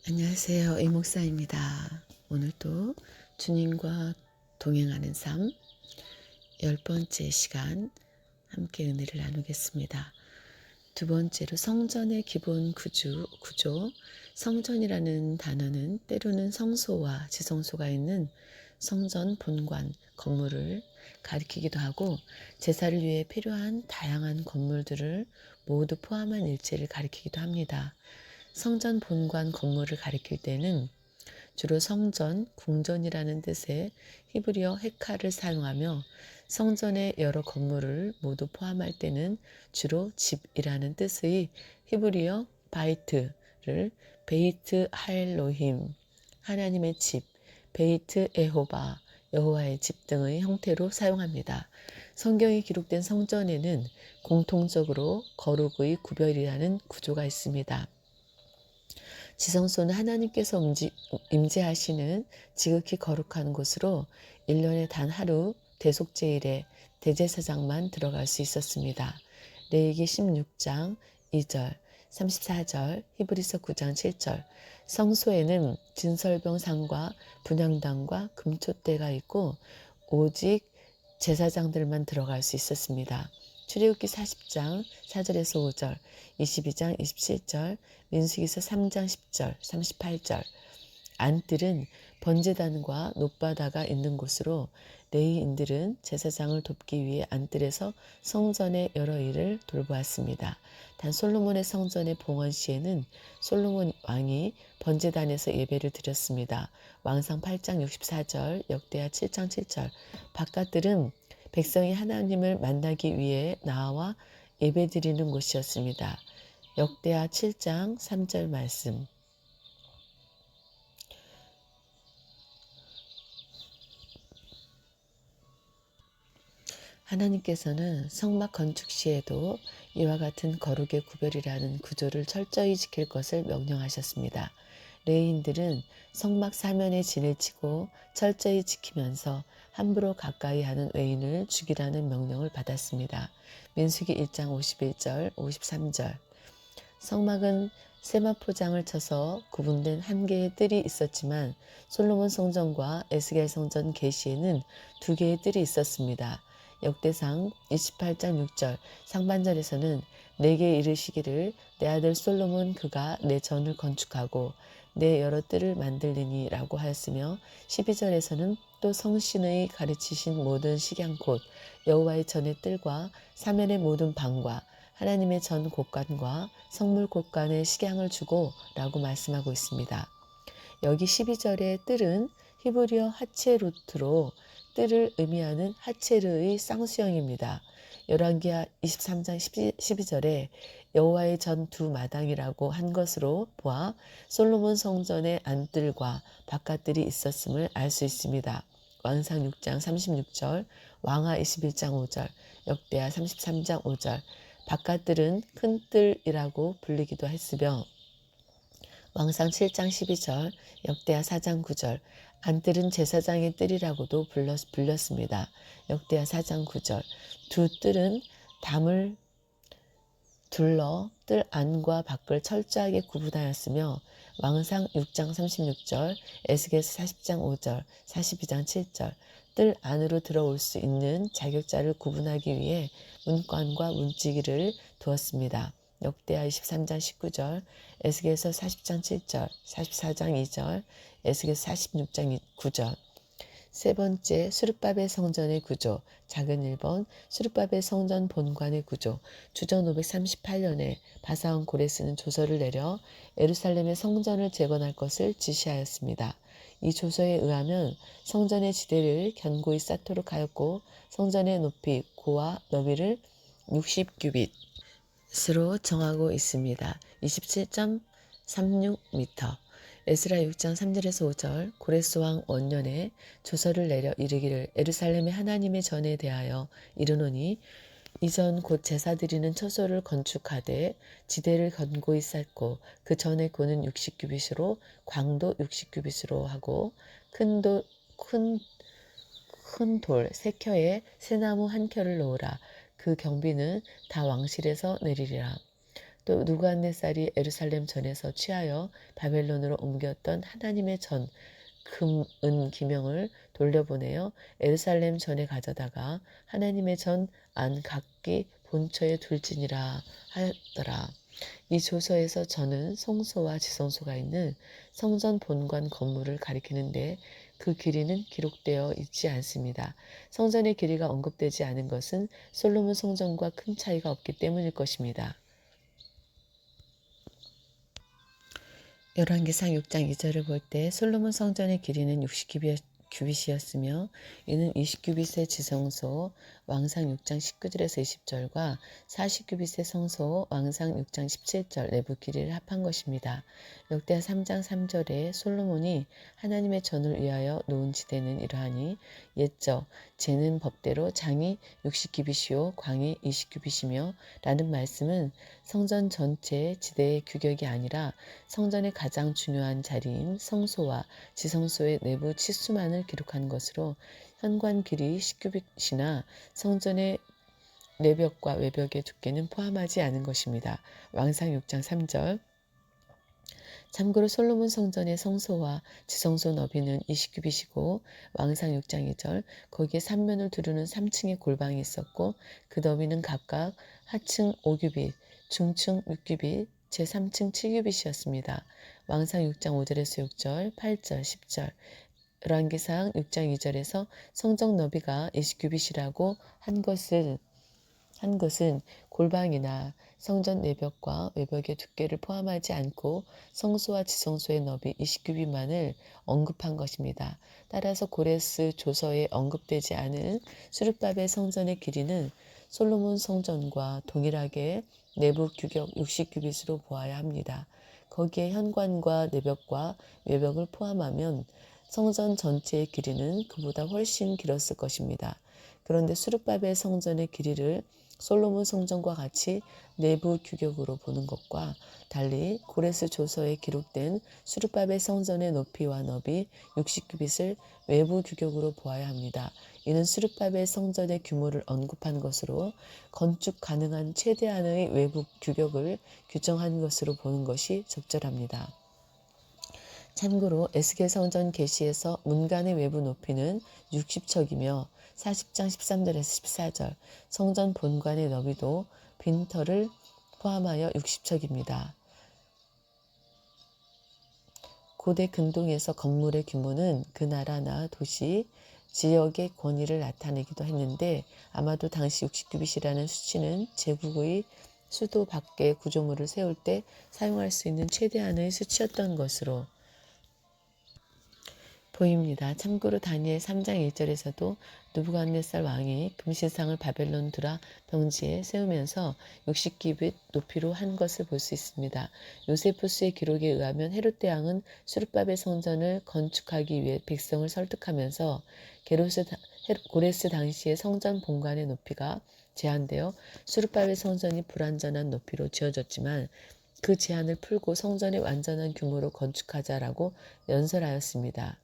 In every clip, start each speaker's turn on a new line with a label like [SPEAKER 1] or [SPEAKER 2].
[SPEAKER 1] 안녕하세요. 이목사입니다. 오늘도 주님과 동행하는 삶 10번째 시간 함께 은혜를 나누겠습니다. 두 번째로 성전의 기본 구조. 성전이라는 단어는 때로는 성소와 지성소가 있는 성전 본관 건물을 가리키기도 하고 제사를 위해 필요한 다양한 건물들을 모두 포함한 일체를 가리키기도 합니다. 성전 본관 건물을 가리킬 때는 주로 성전, 궁전이라는 뜻의 히브리어 헤칼을 사용하며 성전의 여러 건물을 모두 포함할 때는 주로 집이라는 뜻의 히브리어 바이트를 베이트 하엘로힘, 하나님의 집, 베이트 에호바, 여호와의 집 등의 형태로 사용합니다. 성경에 기록된 성전에는 공통적으로 거룩의 구별이라는 구조가 있습니다. 지성소는 하나님께서 임재하시는 지극히 거룩한 곳으로 1년에 단 하루 대속제일에 대제사장만 들어갈 수 있었습니다. 레위기 16장 2절, 34절, 히브리서 9장 7절. 성소에는 진설병상과 분향단과 금촛대가 있고 오직 제사장들만 들어갈 수 있었습니다. 출애굽기 40장 4절에서 5절, 22장 27절, 민수기서 3장 10절, 38절. 안뜰은 번제단과 높바다가 있는 곳으로 레위인들은 제사장을 돕기 위해 안뜰에서 성전의 여러 일을 돌보았습니다. 단 솔로몬의 성전의 봉헌 시에는 솔로몬 왕이 번제단에서 예배를 드렸습니다. 왕상 8장 64절, 역대하 7장 7절. 바깥들은 백성이 하나님을 만나기 위해 나와 예배드리는 곳이었습니다. 역대하 7장 3절 말씀. 하나님께서는 성막 건축 시에도 이와 같은 거룩의 구별이라는 구조를 철저히 지킬 것을 명령하셨습니다. 레위인들은 성막 사면에 진을 치고 철저히 지키면서 함부로 가까이 하는 외인을 죽이라는 명령을 받았습니다. 민수기 1장 51절, 53절. 성막은 세마포장을 쳐서 구분된 한 개의 뜰이 있었지만 솔로몬 성전과 에스겔 성전 계시에는 두 개의 뜰이 있었습니다. 역대상 28장 6절 상반절에서는 내게 이르시기를 내 아들 솔로몬 그가 내 전을 건축하고 내 여러 뜰을 만들리니 라고 하였으며 12절에서는 또 성신의 가르치신 모든 식양 곧 여호와의 전의 뜰과 사면의 모든 방과 하나님의 전 곳간과 성물 곳간에 식양을 주고 라고 말씀하고 있습니다. 여기 12절의 뜰은 히브리어 하체루트로 뜰을 의미하는 하체르의 쌍수형입니다. 열왕기하 23장 12절에 여호와의 전 두 마당이라고 한 것으로 보아 솔로몬 성전의 안뜰과 바깥뜰이 있었음을 알 수 있습니다. 왕상 6장 36절, 왕하 21장 5절, 역대하 33장 5절. 바깥뜰은 큰 뜰이라고 불리기도 했으며 왕상 7장 12절, 역대하 4장 9절, 안뜰은 제사장의 뜰이라고도 불렸습니다. 역대하 4장 9절. 두 뜰은 담을 둘러 뜰 안과 밖을 철저하게 구분하였으며 왕상 6장 36절, 에스겔서 40장 5절, 42장 7절. 뜰 안으로 들어올 수 있는 자격자를 구분하기 위해 문관과 문지기를 두었습니다. 역대하 23장 19절, 에스겔서 40장 7절, 44장 2절, 에스겔서 46장 9절. 세 번째, 수르바벨 성전의 구조. 작은 1번, 수르바벨 성전 본관의 구조. 주전 538년에 바사온 고레스는 조서를 내려 예루살렘의 성전을 재건할 것을 지시하였습니다. 이 조서에 의하면 성전의 지대를 견고히 쌓도록 하였고 성전의 높이, 고와 너비를 60규빗으로 정하고 있습니다. 27.36m. 에스라 6장 3절에서 5절 고레스 왕 원년에 조서를 내려 이르기를 예루살렘의 하나님의 전에 대하여 이르노니 이전 곧 제사 드리는 처소를 건축하되 지대를 견고히 쌓고 그 전의 고는 60규빗으로 광도 60규빗으로 하고 큰 돌 세 켜에 새나무 한 켜를 놓으라. 그 경비는 다 왕실에서 내리리라. 또 느부갓네살이 예루살렘 전에서 취하여 바벨론으로 옮겼던 하나님의 전, 금, 은, 기명을 돌려보내어 예루살렘 전에 가져다가 하나님의 전 안 각기 본처에 둘지니라 하였더라. 이 조서에서 전은 성소와 지성소가 있는 성전 본관 건물을 가리키는데 그 길이는 기록되어 있지 않습니다. 성전의 길이가 언급되지 않은 것은 솔로몬 성전과 큰 차이가 없기 때문일 것입니다. 열왕기상 6장 2절을 볼 때 솔로몬 성전의 길이는 60규빗이었으며 이는 20규빗의 지성소 왕상 6장 19절에서 20절과 40규빗의 성소 왕상 6장 17절 내부 길이를 합한 것입니다. 역대하 3장 3절에 솔로몬이 하나님의 전을 위하여 놓은 지대는 이러하니 옛적 재는 법대로 장이 60규빗이요 광이 20규빗이며 라는 말씀은 성전 전체 지대의 규격이 아니라 성전의 가장 중요한 자리인 성소와 지성소의 내부 치수만을 기록한 것으로 현관 길이 10규빗이나 성전의 내벽과 외벽의 두께는 포함하지 않은 것입니다. 왕상 6장 3절 참고로 솔로몬 성전의 성소와 지성소 너비는 20규빗이고 왕상 6장 2절 거기에 3면을 두르는 3층의 골방이 있었고 그 너비는 각각 하층 5규빗, 중층 6규빗, 제3층 7규빗이었습니다. 왕상 6장 5절에서 6절, 8절, 10절 열왕기상 6장 2절에서 성전 너비가 20규빗이라고 한 것은 골방이나 성전 내벽과 외벽의 두께를 포함하지 않고 성소와 지성소의 너비 20규빗만을 언급한 것입니다. 따라서 고레스 조서에 언급되지 않은 수르바벨 성전의 길이는 솔로몬 성전과 동일하게 내부 규격 60규빗으로 보아야 합니다. 거기에 현관과 내벽과 외벽을 포함하면 성전 전체의 길이는 그보다 훨씬 길었을 것입니다. 그런데 수르바벨 성전의 길이를 솔로몬 성전과 같이 내부 규격으로 보는 것과 달리 고레스 조서에 기록된 수르바벨 성전의 높이와 너비 60규빗을 외부 규격으로 보아야 합니다. 이는 수르바벨 성전의 규모를 언급한 것으로 건축 가능한 최대한의 외부 규격을 규정한 것으로 보는 것이 적절합니다. 참고로 에스겔 성전 계시에서 문간의 외부 높이는 60척이며 40장 13절에서 14절 성전 본관의 너비도 빈터를 포함하여 60척입니다. 고대 근동에서 건물의 규모는 그 나라나 도시, 지역의 권위를 나타내기도 했는데 아마도 당시 60규빗이라는 수치는 제국의 수도 밖에 구조물을 세울 때 사용할 수 있는 최대한의 수치였던 것으로 보입니다. 참고로 다니엘 3장 1절에서도 느부갓네살 왕이 금신상을 바벨론 드라 병지에 세우면서 60규빗 높이로 한 것을 볼 수 있습니다. 요세푸스의 기록에 의하면 헤롯 대왕은 수르바벨 성전을 건축하기 위해 백성을 설득하면서 고레스 당시의 성전 본관의 높이가 제한되어 수르바벨 성전이 불완전한 높이로 지어졌지만 그 제한을 풀고 성전의 완전한 규모로 건축하자라고 연설하였습니다.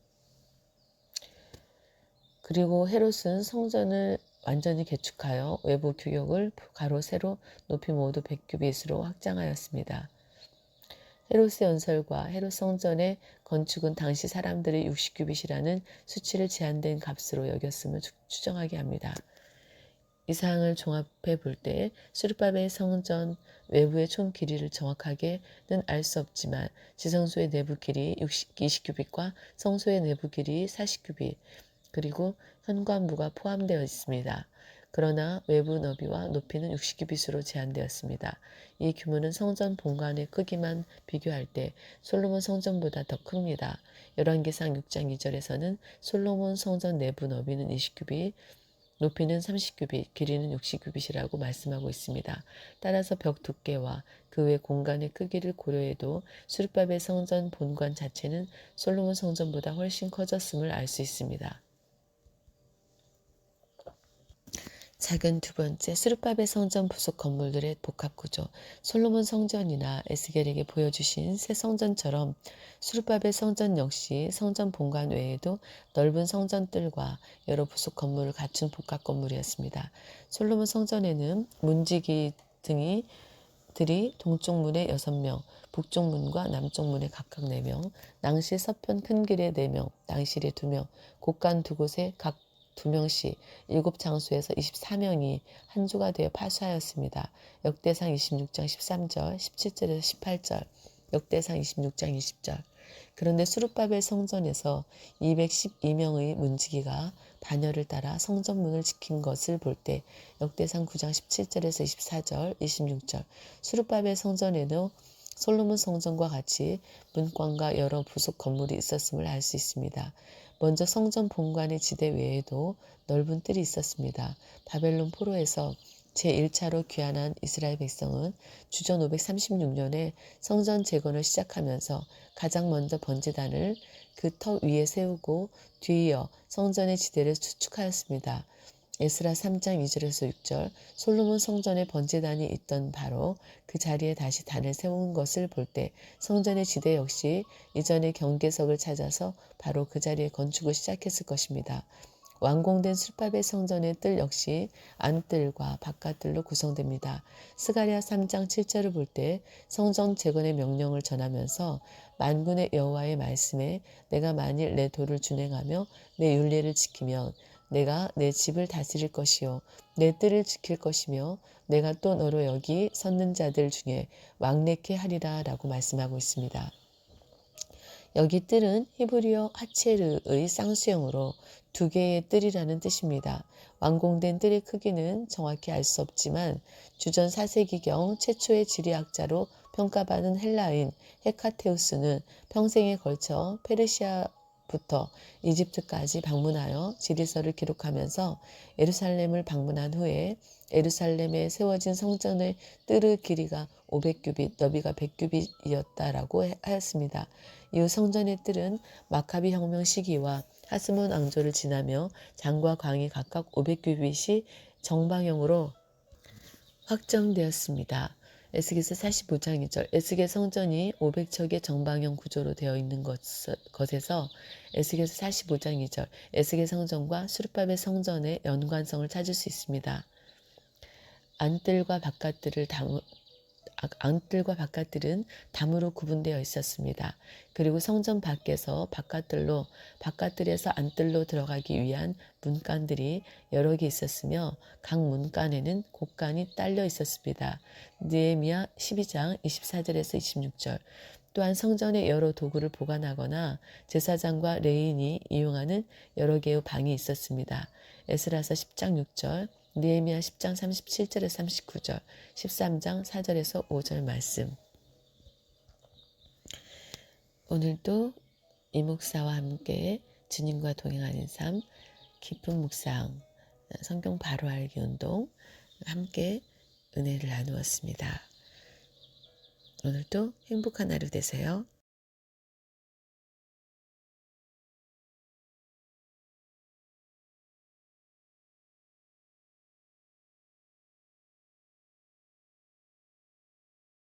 [SPEAKER 1] 그리고 헤롯은 성전을 완전히 개축하여 외부 규격을 가로 세로 높이 모두 100규빗으로 확장하였습니다. 헤롯의 연설과 헤롯 성전의 건축은 당시 사람들이 60규빗이라는 수치를 제한된 값으로 여겼음을 추정하게 합니다. 이 사항을 종합해 볼 때 수르바벨 성전 외부의 총 길이를 정확하게는 알 수 없지만 지성소의 내부 길이 20규빗과 성소의 내부 길이 40규빗 그리고 현관부가 포함되어 있습니다. 그러나 외부 너비와 높이는 60규빗으로 제한되었습니다. 이 규모는 성전 본관의 크기만 비교할 때 솔로몬 성전보다 더 큽니다. 열왕기상 6장 2절에서는 솔로몬 성전 내부 너비는 20규빗, 높이는 30규빗, 길이는 60규빗이라고 말씀하고 있습니다. 따라서 벽 두께와 그 외 공간의 크기를 고려해도 수르바벨 성전 본관 자체는 솔로몬 성전보다 훨씬 커졌음을 알 수 있습니다. 작은 두 번째, 수르바벨 성전 부속 건물들의 복합구조. 솔로몬 성전이나 에스겔에게 보여주신 새 성전처럼 수르바벨 성전 역시 성전 본관 외에도 넓은 성전들과 여러 부속 건물을 갖춘 복합 건물이었습니다. 솔로몬 성전에는 문지기 등이 들이 동쪽 문에 6명, 북쪽 문과 남쪽 문에 각각 4명, 낭실 서편 큰 길에 4명, 낭실에 2명, 곳간 2곳에 각 2명씩 7장소에서 24명이 한 조가 되어 파수하였습니다. 역대상 26장 13절, 17절에서 18절, 역대상 26장 20절. 그런데 수룹바벨 성전에서 212명의 문지기가 반열을 따라 성전문을 지킨 것을 볼 때 역대상 9장 17절에서 24절, 26절 수룹바벨 성전에는 솔로몬 성전과 같이 문관과 여러 부속 건물이 있었음을 알 수 있습니다. 먼저 성전 본관의 지대 외에도 넓은 뜰이 있었습니다. 바벨론 포로에서 제1차로 귀환한 이스라엘 백성은 주전 536년에 성전 재건을 시작하면서 가장 먼저 번제단을 그 터 위에 세우고 뒤이어 성전의 지대를 수축하였습니다. 에스라 3장 2절에서 6절 솔로몬 성전에 번제단이 있던 바로 그 자리에 다시 단을 세운 것을 볼 때 성전의 지대 역시 이전의 경계석을 찾아서 바로 그 자리에 건축을 시작했을 것입니다. 완공된 수룹바벨 성전의 뜰 역시 안뜰과 바깥뜰로 구성됩니다. 스가랴 3장 7절을 볼 때 성전 재건의 명령을 전하면서 만군의 여호와의 말씀에 내가 만일 내 도를 준행하며 내 율례를 지키면 내가 내 집을 다스릴 것이요 내 뜰을 지킬 것이며 내가 또 너로 여기 섰는 자들 중에 왕래케 하리라 라고 말씀하고 있습니다. 여기 뜰은 히브리어 하체르의 쌍수형으로 2개의 뜰이라는 뜻입니다. 완공된 뜰의 크기는 정확히 알 수 없지만 주전 4세기경 최초의 지리학자로 평가받은 헬라인 헤카테우스는 평생에 걸쳐 페르시아부터 이집트까지 방문하여 지리서를 기록하면서 예루살렘을 방문한 후에 예루살렘에 세워진 성전의 뜰의 길이가 500규빗, 너비가 100규빗이었다라고 하였습니다. 이후 성전의 뜰은 마카비 혁명 시기와 하스몬 왕조를 지나며 장과 광이 각각 500규빗이 정방형으로 확정되었습니다. 에스겔서 45장 2절 에스겔 성전이 500척의 정방형 구조로 되어 있는 것에서 에스겔서 45장 2절 에스겔 성전과 수룹바벨 성전의 연관성을 찾을 수 있습니다. 안뜰과 바깥뜰은 담으로 구분되어 있었습니다. 그리고 성전 밖에서 바깥뜰로, 바깥뜰에서 안뜰로 들어가기 위한 문간들이 여러 개 있었으며 각 문간에는 곡간이 딸려 있었습니다. 느헤미야 12장 24절에서 26절 또한 성전에 여러 도구를 보관하거나 제사장과 레인이 이용하는 여러 개의 방이 있었습니다. 에스라서 10장 6절 느헤미야 10장 37절에서 39절, 13장 4절에서 5절 말씀. 오늘도 이 목사와 함께 주님과 동행하는 삶, 깊은 묵상, 성경 바로 알기 운동 함께 은혜를 나누었습니다. 오늘도 행복한 하루 되세요.